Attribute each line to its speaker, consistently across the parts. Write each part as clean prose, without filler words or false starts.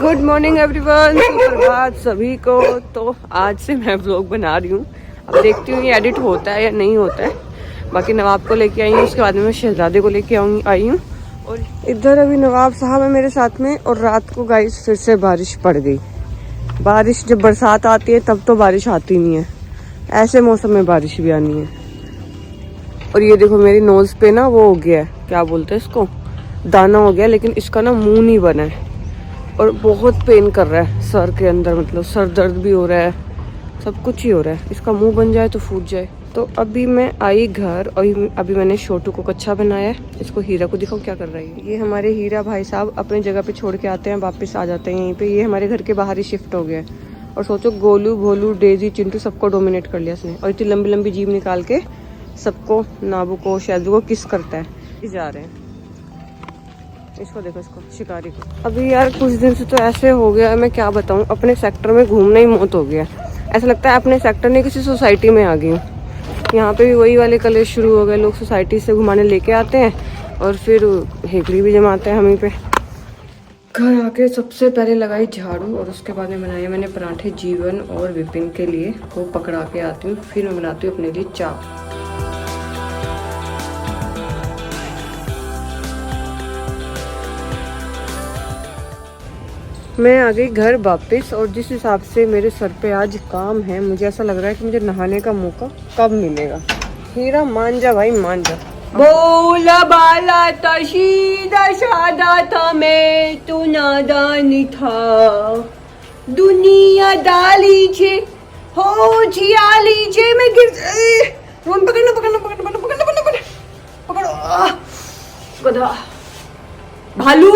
Speaker 1: Good morning everyone, सुप्रभात सभी को। तो आज से मैं व्लॉग बना रही हूँ। अब देखती हूँ ये एडिट होता है या नहीं होता है। बाकी नवाब को लेके आई हूँ, उसके बाद में मैं शहजादे को लेके आई हूँ। और इधर अभी नवाब साहब है मेरे साथ में। और रात को गाइस फिर से बारिश पड़ गई। बारिश जब बरसात आती है तब तो बारिश आती नहीं है, ऐसे मौसम में बारिश भी आनी है। और ये देखो मेरी नोज पे ना वो हो गया है, क्या बोलते हैं इसको, दाना हो गया। लेकिन इसका ना मुंह नहीं बना है और बहुत पेन कर रहा है सर के अंदर, मतलब सर दर्द भी हो रहा है, सब कुछ ही हो रहा है। इसका मुंह बन जाए तो फूट जाए। तो अभी मैं आई घर और अभी मैंने छोटू को कच्छा बनाया है। इसको हीरा को दिखाऊं क्या कर रहा है। ये हमारे हीरा भाई साहब अपनी जगह पे छोड़ के आते हैं, वापस आ जाते हैं यहीं पे। ये हमारे घर के बाहर ही शिफ्ट हो गया है। और सोचो गोलू भोलू डेजी चिंटू सबको डोमिनेट कर लिया इसने। और इतनी लंबी लंबी जीभ निकाल के सबको, नाबू को शैजू को किस करता है। जा रहे हैं, इसको देखो, इसको शिकारी को। अभी यार कुछ दिन से तो ऐसे हो गया, मैं क्या बताऊं, अपने सेक्टर में घूमना ही मौत हो गया। ऐसा लगता है अपने सेक्टर नहीं किसी सोसाइटी में आ गई हूँ। यहाँ पे भी वही वाले कलेश शुरू हो गए। लोग सोसाइटी से घुमाने लेके आते हैं और फिर हेकड़ी भी जमाते हैं हमें पे। घर आके सबसे पहले लगाई झाड़ू और उसके बाद में बनाए मैंने पराठे जीवन और विपिन के लिए। वो पकड़ा के आती हूँ, फिर मैं बनाती हूँ अपने लिए चाप। मैं आ गई घर वापस। और जिस हिसाब से मेरे सर पे आज काम है, मुझे ऐसा लग रहा है कि मुझे नहाने का मौका कब मिलेगा। हीरा मान जा भाई, मान जा। बोला बाला तशीदा शादा था मैं तू नादानी था, दुनिया डाली छे हो जियाली छे। मैं गिर रोन पकड़ना पकड़ना पकड़ना पकड़ना पकड़ना पकड़ो गधा। भालू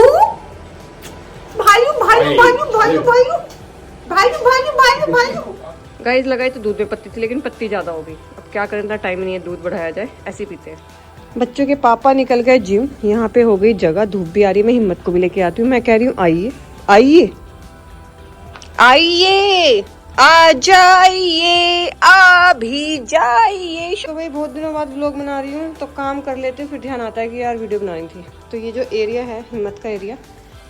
Speaker 1: भालू भालू भालू भालू भालू भालू भालू भालू भालू। गाइस लगाई तो दूध में पत्ती थी, लेकिन पत्ती ज्यादा हो गई। अब क्या करें, इतना टाइम नहीं है दूध बढ़ाया जाए, ऐसे ही पीते हैं। बच्चों के पापा निकल गए जिम। यहाँ पे हो गई जगह, धूप भी आ रही है। मैं हिम्मत को भी लेके आती हूँ। मैं कह रही हूँ आइए आइए आइए, आ जाइए, आ भी जाइए। तो भाई बहुत दिनों बाद व्लॉग बना रही हूँ, तो काम कर लेते हैं, फिर ध्यान आता है कि यार वीडियो बनानी थी। तो ये जो एरिया है हिम्मत का एरिया,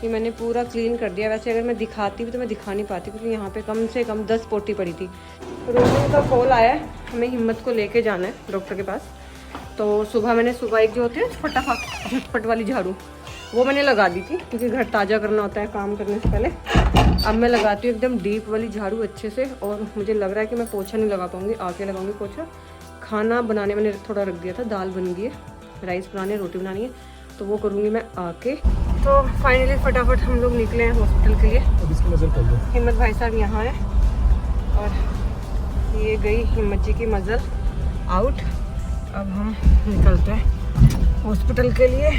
Speaker 1: ये मैंने पूरा क्लीन कर दिया। वैसे अगर मैं दिखाती भी तो मैं दिखा नहीं पाती, क्योंकि यहाँ पे कम से कम 10 पोटी पड़ी थी। रोहन का कॉल आया है, हमें हिम्मत को लेके जाना है डॉक्टर के पास। तो सुबह एक जो होती है फटाफट झटपट वाली झाड़ू, वो मैंने लगा दी थी, क्योंकि घर ताज़ा करना होता है काम करने से पहले। अब मैं लगाती हूँ एकदम डीप वाली झाड़ू अच्छे से। और मुझे लग रहा है कि मैं पोछा नहीं लगा पाऊँगी, आके लगाऊंगी पोछा। खाना बनाने मैंने थोड़ा रख दिया था, दाल बन गई है, राइस बनाने, रोटी बनानी है, तो वो करूँगी मैं आके। तो फाइनली फटाफट हम लोग निकले हैं हॉस्पिटल के लिए। हिम्मत भाई साहब यहाँ है और ये गई हिम्मत जी की मजल आउट। अब हम निकलते हैं हॉस्पिटल के लिए।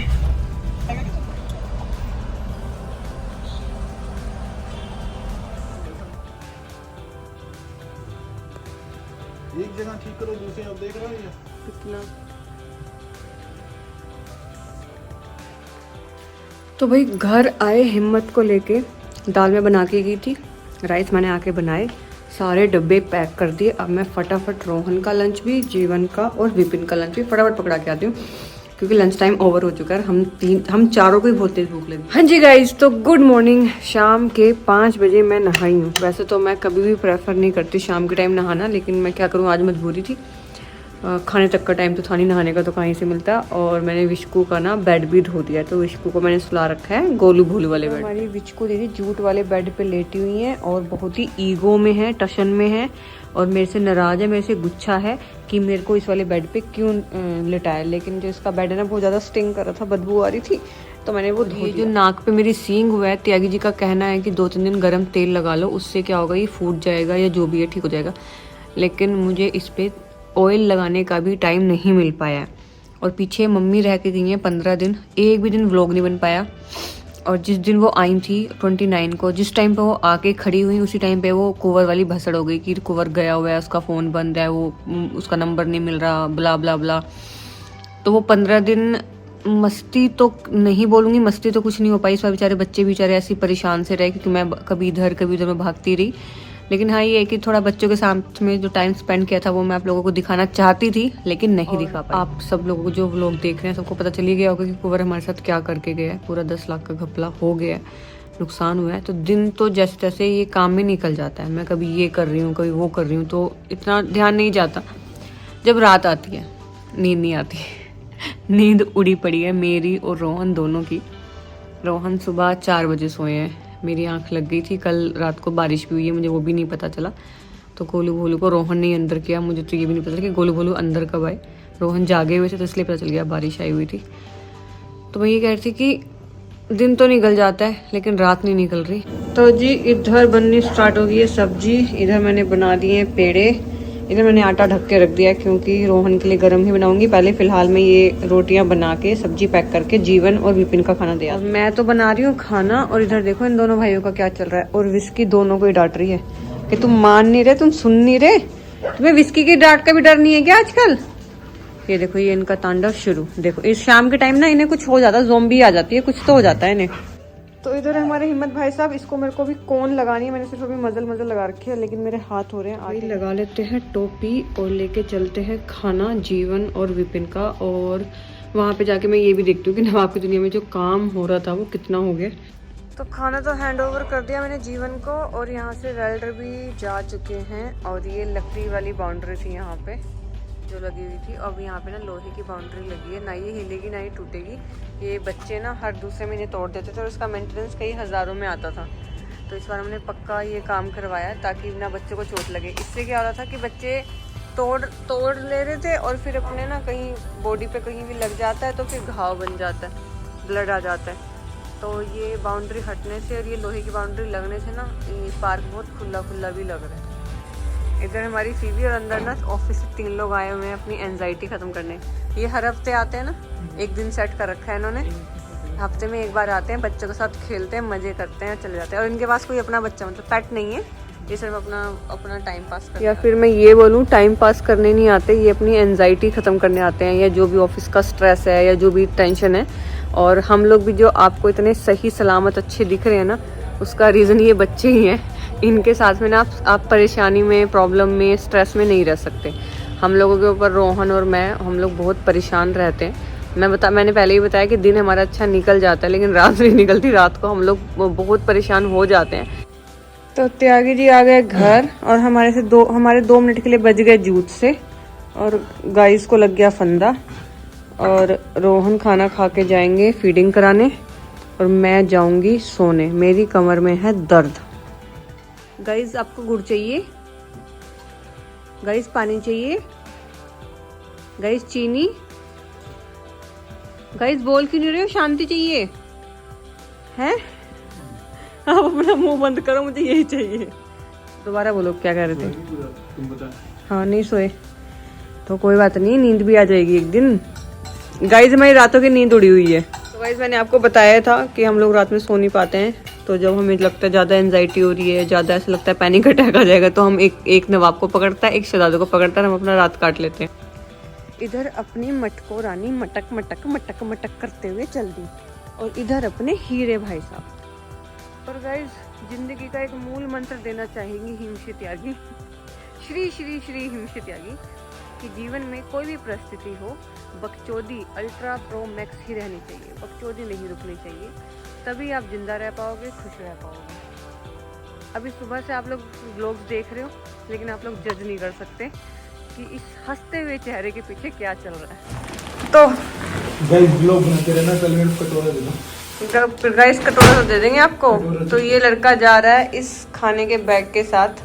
Speaker 2: एक जगह ठीक करो, दूसरी अब देख रहा है
Speaker 1: कितना। तो भाई घर आए हिम्मत को लेके, दाल में बना के गई थी, राइस मैंने आके बनाए, सारे डब्बे पैक कर दिए। अब मैं फटाफट रोहन का लंच भी, जीवन का और विपिन का लंच भी फटाफट पकड़ा के आती हूँ, क्योंकि लंच टाइम ओवर हो चुका है। हम चारों को ही बहुत तेज भूख लगी। हाँ जी गाइज, तो गुड मॉर्निंग। शाम के 5 बजे मैं नहाई हूँ। वैसे तो मैं कभी भी प्रेफर नहीं करती शाम के टाइम नहाना, लेकिन मैं क्या करूँ, आज मजबूरी थी। खाने तक का टाइम तो था नहीं, नहाने का तो कहीं से मिलता। और मैंने विशकू का ना बेड भी धो दिया, तो विशकू को मैंने सुला रखा है गोलू भोलू वाले बेड। हमारी विशकू दीदी जूट वाले बेड पे लेटी हुई है और बहुत ही ईगो में है, टशन में है, और मेरे से नाराज है, मेरे से गुच्छा है कि मेरे को इस वाले बेड पे क्यों लिटाया। लेकिन जो इसका बेड है ना, बहुत ज़्यादा स्टिंग कर रहा था, बदबू आ रही थी, तो मैंने वो धो दिया। जो नाक पे मेरी सींग हुआ है, त्यागी जी का कहना है कि 2-3 दिन गर्म तेल लगा लो, उससे क्या होगा, ये फूट जाएगा या जो भी है ठीक हो जाएगा। लेकिन मुझे इस पर ऑयल लगाने का भी टाइम नहीं मिल पाया। और पीछे मम्मी रह के गई हैं 15 दिन, एक भी दिन व्लॉग नहीं बन पाया। और जिस दिन वो आई थी 29 को, जिस टाइम पे वो आके खड़ी हुई, उसी टाइम पे वो कुंवर वाली भसड़ हो गई कि कुंवर गया हुआ है, उसका फ़ोन बंद है, वो उसका नंबर नहीं मिल रहा, ब्ला ब्ला ब्ला। तो वो 15 दिन मस्ती तो नहीं बोलूँगी, मस्ती तो कुछ नहीं हो पाई। इस बार बेचारे बच्चे बेचारे ऐसे परेशान से रहे, क्योंकि मैं कभी इधर कभी उधर में भागती रही। लेकिन हाँ ये है कि थोड़ा बच्चों के साथ में जो टाइम स्पेंड किया था वो मैं आप लोगों को दिखाना चाहती थी, लेकिन नहीं दिखा पाई। आप सब लोगों को जो व्लॉग देख रहे हैं सबको पता चल ही गया होगा कि कुंवर हमारे साथ क्या करके गया है। पूरा 10 लाख का घपला हो गया है। नुकसान हुआ है, तो दिन तो जैसे जैसे ये काम में निकल जाता है, मैं कभी ये कर रही हूँ कभी वो कर रही हूँ, तो इतना ध्यान नहीं जाता। जब रात आती है नींद नहीं आती नींद उड़ी पड़ी है मेरी और रोहन दोनों की। रोहन सुबह 4 बजे सोए हैं, मेरी आंख लग गई थी, कल रात को बारिश भी हुई है, मुझे वो भी नहीं पता चला। तो गोलू भोलू को रोहन ने अंदर किया, मुझे तो ये भी नहीं पता कि गोलू भोलू अंदर कब आए। रोहन जागे हुए थे तो इसलिए पता चल गया बारिश आई हुई थी। तो मैं ये कह रही थी कि दिन तो निकल जाता है लेकिन रात नहीं निकल रही। तो जी इधर बननी स्टार्ट हो गई है सब्जी। इधर मैंने बना दिए हैं पेड़े, इधर मैंने आटा ढक के रख दिया है क्योंकि रोहन के लिए गर्म ही बनाऊंगी। पहले फिलहाल मैं ये रोटियां बना के सब्जी पैक करके जीवन और विपिन का खाना दिया। मैं तो बना रही हूँ खाना और इधर देखो इन दोनों भाइयों का क्या चल रहा है। और विस्की दोनों को ही डांट रही है कि तुम मान नहीं रहे, तुम सुन नहीं रहे, तुम्हें विस्की की डांट का भी डर नहीं है क्या आजकल। ये देखो ये इनका तांडव शुरू। देखो इस शाम के टाइम ना इन्हें कुछ हो जाता है, ज़ोंबी आ जाती है, कुछ तो हो जाता है इन्हें। तो इधर हमारे हिम्मत भाई साहब, इसको मेरे को भी कोन लगानी है, मैंने सिर्फ अभी मजल लगा रखी है लेकिन मेरे हाथ हो रहे हैं। अभी लगा लेते हैं टोपी और लेके चलते हैं खाना जीवन और विपिन का। और वहाँ पे जाके मैं ये भी देखती हूँ कि नवाब की दुनिया में जो काम हो रहा था वो कितना हो गया। तो खाना तो हैंड ओवर कर दिया मैंने जीवन को और यहाँ से वेल्डर भी जा चुके हैं। और ये लकड़ी वाली बाउंड्री थी यहाँ पे जो लगी हुई थी, अब यहाँ पे ना लोहे की बाउंड्री लगी है, ना ये हिलेगी ना ही टूटेगी। ये बच्चे ना हर दूसरे महीने तोड़ देते थे और उसका मेंटेनेंस कई हज़ारों में आता था। तो इस बार हमने पक्का ये काम करवाया ताकि ना बच्चों को चोट लगे। इससे क्या हो रहा था कि बच्चे तोड़ ले रहे थे और फिर अपने ना कहीं बॉडी पे कहीं भी लग जाता है तो फिर घाव बन जाता है, ब्लड आ जाता है। तो ये बाउंड्री हटने से और ये लोहे की बाउंड्री लगने से ना ये पार्क बहुत खुला भी लग रहा है। इधर हमारी फीवी और अंदर ना ऑफिस से 3 लोग आए हुए हैं अपनी एंजाइटी ख़त्म करने। ये हर हफ्ते आते हैं ना, एक दिन सेट कर रखा है इन्होंने, हफ्ते में एक बार आते हैं, बच्चों के साथ खेलते हैं, मज़े करते हैं, चले जाते हैं। और इनके पास कोई अपना बच्चा मतलब पेट नहीं है, ये सिर्फ अपना टाइम पास करते हैं। या फिर मैं ये बोलूँ टाइम पास करने नहीं आते, ये अपनी एंजाइटी ख़त्म करने आते हैं, या जो भी ऑफिस का स्ट्रेस है या जो भी टेंशन है। और हम लोग भी जो आपको इतने सही सलामत अच्छे दिख रहे हैं ना, उसका रीज़न ये बच्चे ही हैं। इनके साथ में ना आप परेशानी में, प्रॉब्लम में, स्ट्रेस में नहीं रह सकते। हम लोगों के ऊपर रोहन और मैं, हम लोग बहुत परेशान रहते हैं। मैंने पहले ही बताया कि दिन हमारा अच्छा निकल जाता है लेकिन रात नहीं निकलती, रात को हम लोग बहुत परेशान हो जाते हैं। तो त्यागी जी आ गए घर और हमारे 2 मिनट के लिए बज गए जूत से और गाइस को लग गया फंदा। और रोहन खाना खा के जाएंगे फीडिंग कराने और मैं जाऊंगी सोने, मेरी कमर में है दर्द। गाइस आपको गुड़ चाहिए, गाइस पानी चाहिए, गाइस चीनी, गाइस बोल क्यों नहीं रहे हो, शांति चाहिए हैं? आप अपना मुंह बंद करो, मुझे यही चाहिए। दोबारा बोलो क्या कह रहे थे?
Speaker 2: तुम बता।
Speaker 1: हाँ नहीं सोए तो कोई बात नहीं, नींद भी आ जाएगी एक दिन। गाइस हमारी रातों की नींद उड़ी हुई है। तो गाइस मैंने आपको बताया था कि हम लोग रात में सो नहीं पाते हैं, तो जब हमें लगता है ज़्यादा एंजाइटी हो रही है, ज़्यादा ऐसा लगता है पैनिक अटैक आ जाएगा, तो हम एक नवाब को पकड़ता है, एक शहजादे को पकड़ता है, हम अपना रात काट लेते हैं। इधर अपनी मटको रानी मटक मटक मटक मटक करते हुए चल दी और इधर अपने हीरे भाई साहब। और गाइस जिंदगी का एक मूल मंत्र देना चाहेंगी हिमशी त्यागी, श्री श्री श्री हिमशी त्यागी, कि जीवन में कोई भी परिस्थिति हो, बकचोदी अल्ट्रा प्रो मैक्स ही रहनी चाहिए, बकचोदी नहीं रुकनी चाहिए, तभी आप जिंदा रह पाओगे, खुश रह पाओगे। अभी सुबह से आप लोग व्लॉग्स देख रहे हो लेकिन आप लोग जज नहीं कर सकते कि इस हंसते हुए चेहरे के पीछे क्या चल रहा है। तो
Speaker 2: गाइस व्लॉग बनाते रहना, कल मेरे को कटोरा दे दो।
Speaker 1: गाइस कटोरा तो दे देंगे आपको। तो ये लड़का जा रहा है इस खाने के बैग के साथ,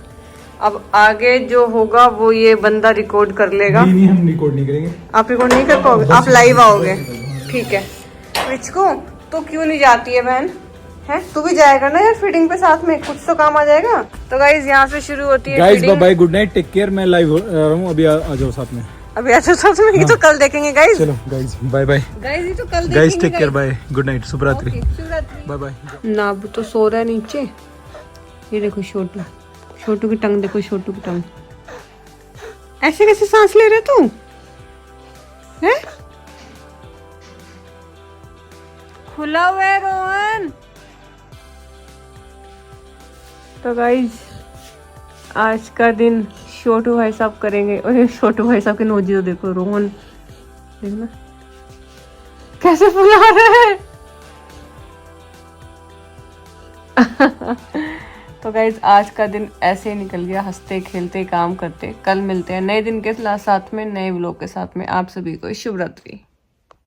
Speaker 1: अब आगे जो होगा वो ये बंदा रिकॉर्ड कर लेगा।
Speaker 2: नहीं हम रिकॉर्ड नहीं करेंगे।
Speaker 1: आप रिकॉर्ड नहीं कर पाओगे, आप लाइव आओगे, ठीक है। रिचको तो क्यों नहीं जाती है बहन, है तू भी जाएगा ना यार फीडिंग पे, साथ में कुछ तो काम आ जाएगा। तो गाइस यहाँ से शुरू होती है
Speaker 2: guys bye bye, good night, take care, मैं लाइव रहा हूँ, अभी आ जाओ साथ में।
Speaker 1: अभी अच्छा साथ में, ये तो कल देखेंगे गाइस।
Speaker 2: चलो गाइस बाय बाय,
Speaker 1: गाइस ये तो कल देखेंगे।
Speaker 2: Guys take care, bye, good night, शुभ रात्रि, बाय बाय।
Speaker 1: नाब तो सो रहा है नीचे, ये देखो छोटू की टंग देखो, छोटू की टंग ऐसे कैसे सांस ले रहे तू है? खुला हुआ है रोहन। तो गाइज आज का दिन छोटू भाई साहब करेंगे। और छोटू भाई साहब के नोजी तो देखो, रोहन देखना कैसे फुला रहा है। तो गाइज आज का दिन ऐसे ही निकल गया, हंसते खेलते काम करते। कल मिलते हैं नए दिन के साथ में, नए व्लॉग के साथ में। आप सभी को शुभ रात्रि।